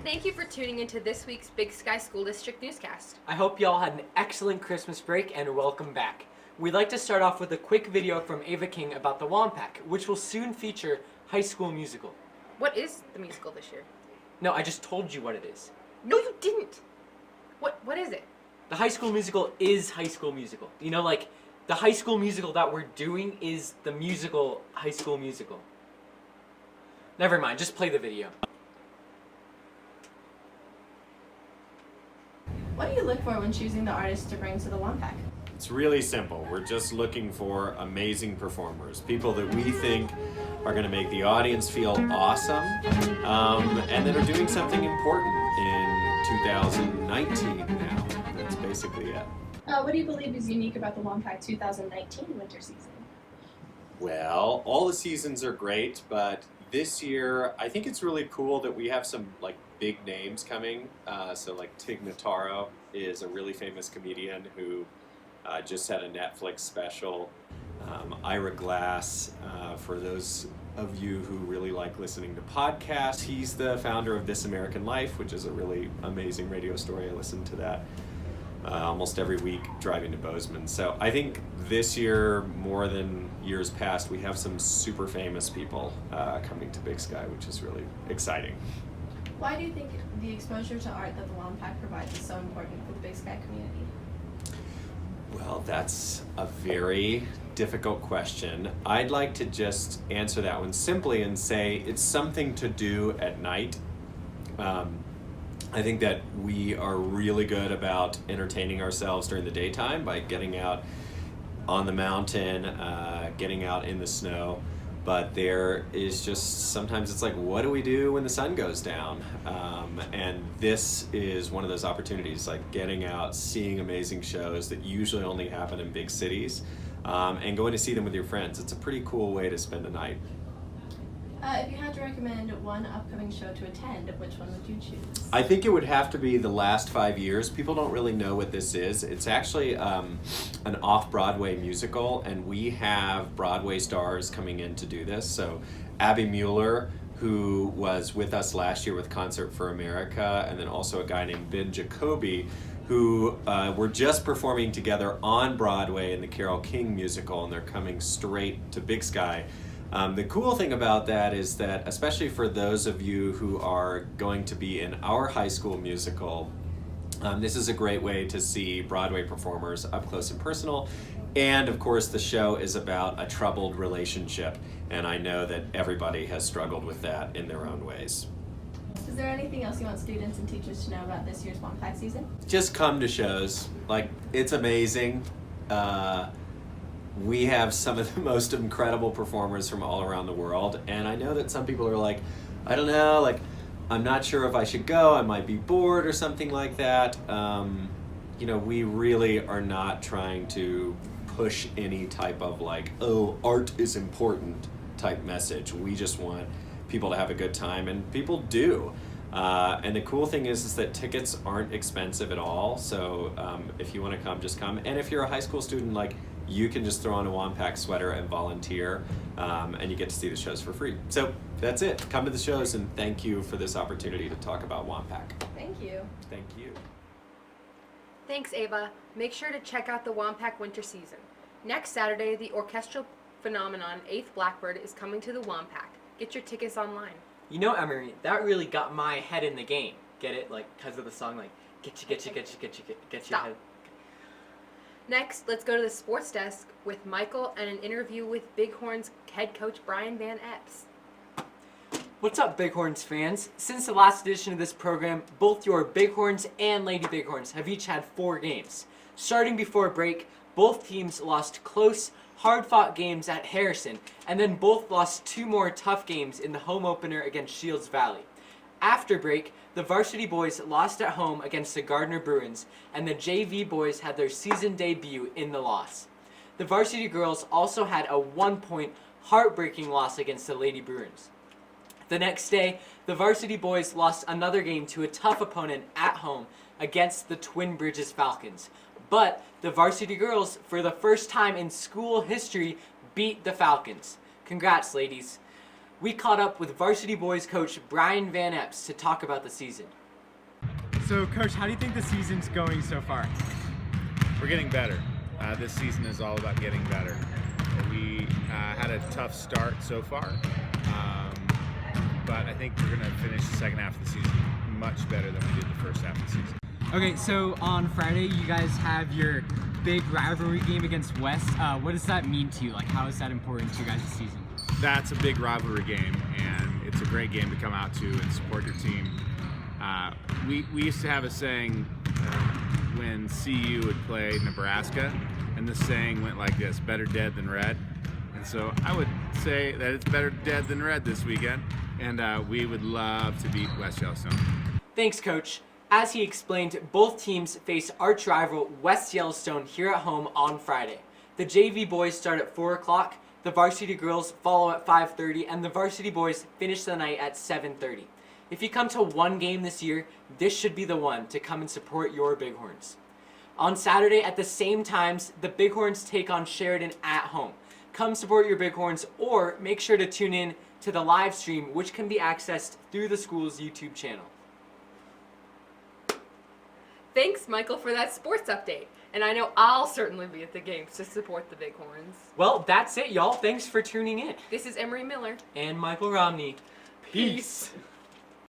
and thank you for tuning into this week's Big Sky School District Newscast. I hope y'all had an excellent Christmas break and welcome back. We'd like to start off with a quick video from Ava King about the Wampak, which will soon feature High School Musical. What is the musical this year? No, I just told you what it is. No, you didn't. What is it? The High School Musical is High School Musical. You know, like, the High School Musical that we're doing is the musical High School Musical. Never mind, just play the video. What do you look for when choosing the artist to bring to the Wampak? It's really simple. We're just looking for amazing performers, people that we think are going to make the audience feel awesome, and that are doing something important in 2019 now. That's basically it. What do you believe is unique about the Wampak 2019 winter season? Well, all the seasons are great, but this year I think it's really cool that we have some big names coming. So Tig Notaro is a really famous comedian who just had a Netflix special. Ira Glass, for those of you who really like listening to podcasts, he's the founder of This American Life, which is a really amazing radio story. I listen to that almost every week driving to Bozeman. So I think this year, more than years past, we have some super famous people coming to Big Sky, which is really exciting. Why do you think the exposure to art that the Wampak provides is so important for the Big Sky community? Well, that's a very difficult question. I'd like to just answer that one simply and say it's something to do at night. I think that we are really good about entertaining ourselves during the daytime by getting out on the mountain, getting out in the snow. But there is just, sometimes it's like, what do we do when the sun goes down? And this is one of those opportunities, like getting out, seeing amazing shows that usually only happen in big cities, and going to see them with your friends. It's a pretty cool way to spend a night. If you had to recommend one upcoming show to attend, which one would you choose? I think it would have to be the last 5 years. People don't really know what this is. It's actually an off-Broadway musical, and we have Broadway stars coming in to do this. So Abby Mueller, who was with us last year with Concert for America, and then also a guy named Ben Jacoby, who were just performing together on Broadway in the Carole King musical, and they're coming straight to Big Sky. The cool thing about that is that, especially for those of you who are going to be in our high school musical, this is a great way to see Broadway performers up close and personal. And of course, the show is about a troubled relationship, and I know that everybody has struggled with that in their own ways. Is there anything else you want students and teachers to know about this year's Wampak season? Just come to shows. It's amazing. We have some of the most incredible performers from all around the world, and I know that some people are like, I don't know, I'm not sure if I should go, I might be bored or something like that. We really are not trying to push any type of art is important type message. We just want people to have a good time, and people do. And the cool thing is that tickets aren't expensive at all, so if you want to come, just come. And if you're a high school student, you can just throw on a Wampak sweater and volunteer, and you get to see the shows for free. So that's it. Come to the shows, and thank you for this opportunity to talk about Wampak. Thank you. Thank you. Thanks, Ava. Make sure to check out the Wampak winter season. Next Saturday, the orchestral phenomenon 8th Blackbird is coming to the Wampak. Get your tickets online. You know, Emery, that really got my head in the game. Get it? Because of the song, get your Stop. head. Next, let's go to the sports desk with Michael and an interview with Bighorns head coach Brian Van Epps. What's up, Bighorns fans? Since the last edition of this program, both your Bighorns and Lady Bighorns have each had 4 games. Starting before break, both teams lost close, hard-fought games at Harrison, and then both lost 2 more tough games in the home opener against Shields Valley. After break, the varsity boys lost at home against the Gardner Bruins, and the JV boys had their season debut in the loss. The varsity girls also had a 1-point heartbreaking loss against the Lady Bruins. The next day, the varsity boys lost another game to a tough opponent at home against the Twin Bridges Falcons. But the varsity girls, for the first time in school history, beat the Falcons. Congrats, ladies. we caught up with varsity boys coach Brian Van Epps to talk about the season. So, Coach, how do you think the season's going so far? We're getting better. This season is all about getting better. We had a tough start so far, but I think we're going to finish the second half of the season much better than we did the first half of the season. Okay, so on Friday, you guys have your big rivalry game against West. What does that mean to you? Like, how is that important to you guys this season? That's a big rivalry game, and it's a great game to come out to and support your team. We used to have a saying when CU would play Nebraska, and the saying went like this: better dead than red. And so I would say that it's better dead than red this weekend, and we would love to beat West Yellowstone. Thanks, Coach. As he explained, both teams face arch rival West Yellowstone here at home on Friday. The JV boys start at 4 o'clock, the varsity girls follow at 5:30, and the varsity boys finish the night at 7:30. If you come to one game this year, this should be the one to come and support your Bighorns. On Saturday at the same times, the Bighorns take on Sheridan at home. Come support your Bighorns, or make sure to tune in to the live stream, which can be accessed through the school's YouTube channel. Thanks, Michael, for that sports update. And I know I'll certainly be at the games to support the Bighorns. Well, that's it, y'all. Thanks for tuning in. This is Emery Miller. And Michael Romney. Peace.